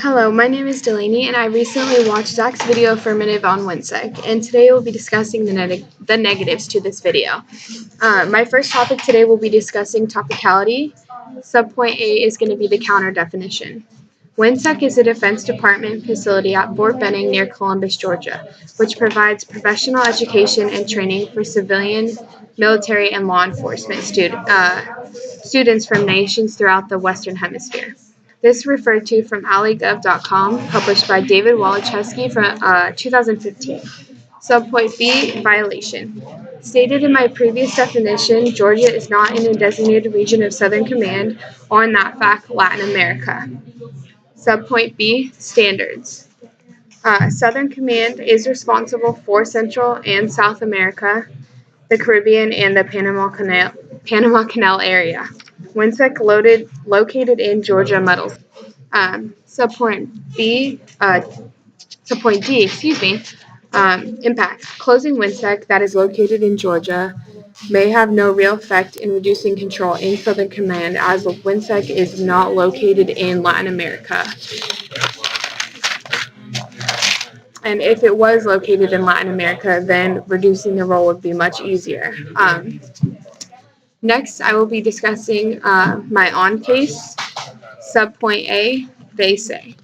Hello, my name is Delaney, and I recently watched Zacks' video Affirmative on Whinsec, and today we'll be discussing the negatives to this video. My first topic today will be discussing topicality. Subpoint A is going to be the counter definition. Whinsec is a Defense Department facility at Fort Benning near Columbus, Georgia, which provides professional education and training for civilian, military, and law enforcement students from nations throughout the Western Hemisphere. This referred to from allygov.com, published by David Waliszewski from 2015. Subpoint B, violation. Stated in my previous definition, Georgia is not in a designated region of Southern Command, or in that fact, Latin America. Subpoint B, standards. Southern Command is responsible for Central and South America, the Caribbean, and the Panama Canal area. Whinsec located in Georgia Muddles. Subpoint D, impact. Closing Whinsec that is located in Georgia may have no real effect in reducing control in Southern Command, as Whinsec is not located in Latin America. And if it was located in Latin America, then reducing the role would be much easier. Next, I will be discussing my on case. Subpoint A, they say.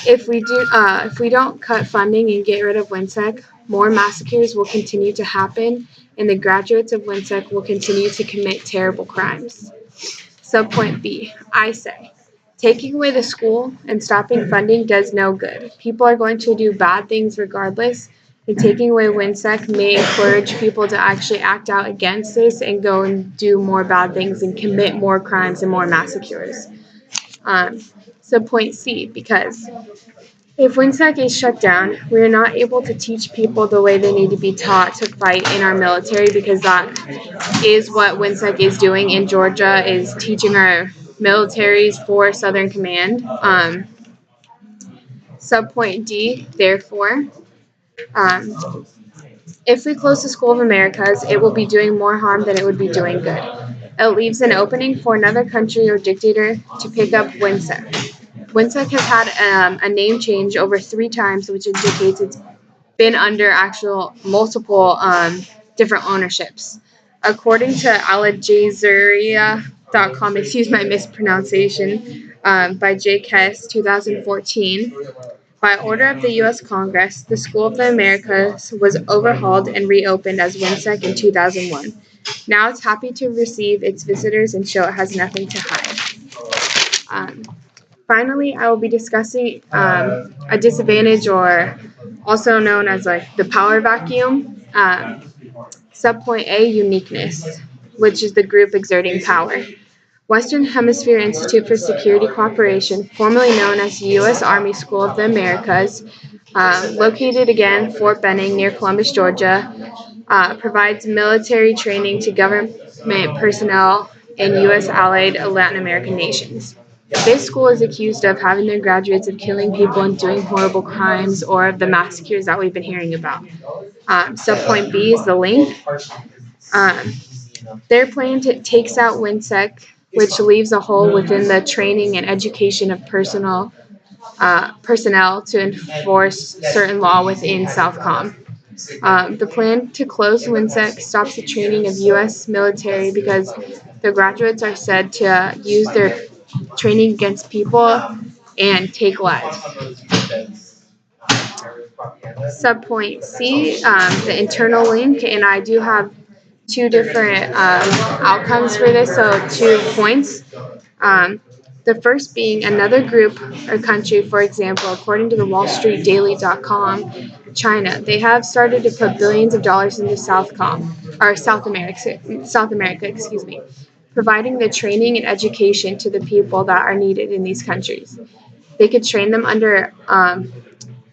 If we don't cut funding and get rid of Whinsec, more massacres will continue to happen, and the graduates of Whinsec will continue to commit terrible crimes. Subpoint B, I say. Taking away the school and stopping funding does no good. People are going to do bad things regardless, and taking away Whinsec may encourage people to actually act out against this and go and do more bad things and commit more crimes and more massacres. Subpoint C, because if Whinsec is shut down, we are not able to teach people the way they need to be taught to fight in our military, because that is what Whinsec is doing in Georgia, is teaching our militaries for Southern Command. Subpoint D, therefore, if we close the School of Americas, it will be doing more harm than it would be doing good. It leaves an opening for another country or dictator to pick up Whinsec. Whinsec has had a name change over 3 times, which indicates it's been under actual multiple different ownerships. According to aljazeera.com, excuse my mispronunciation, by J. Kess, 2014, by order of the U.S. Congress, the School of the Americas was overhauled and reopened as Whinsec in 2001. Now it's happy to receive its visitors and show it has nothing to hide. Finally, I will be discussing a disadvantage, or also known as the power vacuum. Subpoint A, uniqueness, which is the group exerting power. Western Hemisphere Institute for Security Cooperation, formerly known as the U.S. Army School of the Americas, located again Fort Benning near Columbus, Georgia, provides military training to government personnel in U.S. allied Latin American nations. This school is accused of having their graduates of killing people and doing horrible crimes, or of the massacres that we've been hearing about. Subpoint B is the link. Their plan takes out Whinsec, which leaves a hole within the training and education of personnel to enforce certain law within Southcom. The plan to close Whinsec stops the training of U.S. military, because the graduates are said to use their training against people and take lives. Subpoint C, the internal link, and I do have 2 different outcomes for this, so 2 points. The first being another group or country, for example, according to the WallStreetDaily.com, China. They have started to put billions of dollars into South America, providing the training and education to the people that are needed in these countries. They could train them under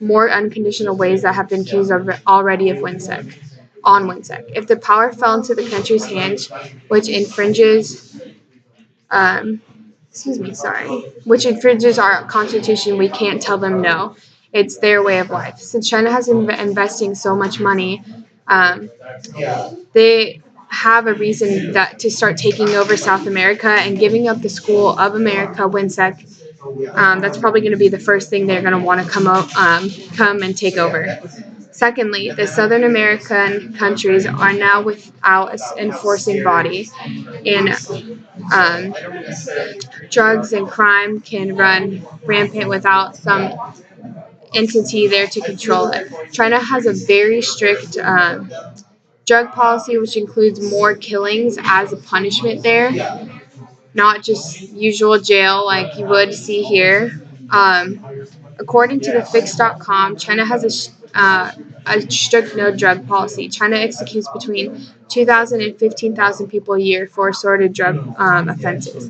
more unconditional ways that have been accused of already of Whinsec. If the power fell into the country's hands, which infringes our constitution, we can't tell them no. It's their way of life. Since China has been investing so much money, they have a reason that to start taking over South America and giving up the School of America, Whinsec. That's probably going to be the first thing they're going to want to come and take over. Secondly, the Southern American countries are now without an enforcing body, and um, drugs and crime can run rampant without some entity there to control it. China has a very strict drug policy, which includes more killings as a punishment there, not just usual jail like you would see here. According to the Fix.com, China has a strict no drug policy. China executes between 2,000 and 15,000 people a year for assorted drug offenses.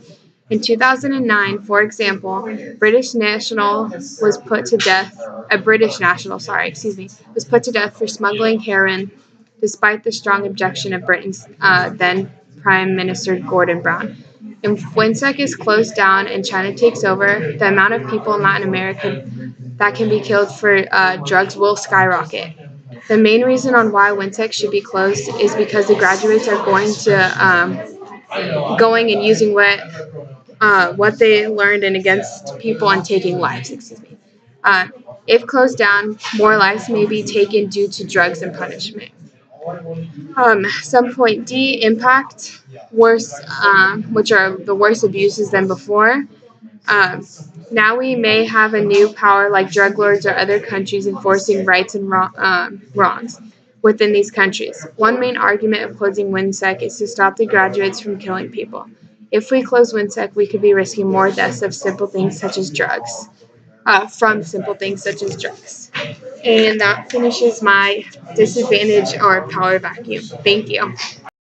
In 2009, for example, a British national, was put to death for smuggling heroin, despite the strong objection of Britain's then Prime Minister Gordon Brown. If Whinsec is closed down and China takes over, the amount of people in Latin America that can be killed for drugs will skyrocket. The main reason on why Whinsec should be closed is because the graduates are going and using what they learned and against people and taking lives. Uh, if closed down, more lives may be taken due to drugs and punishment. Some point D, impact, worse, which are the worst abuses than before. Um, Now we may have a new power like drug lords or other countries enforcing rights and wrongs within these countries. One main argument of closing Whinsec is to stop the graduates from killing people. If we close Whinsec, we could be risking more deaths of simple things such as drugs, from simple things such as drugs. And that finishes my disadvantage or power vacuum. Thank you.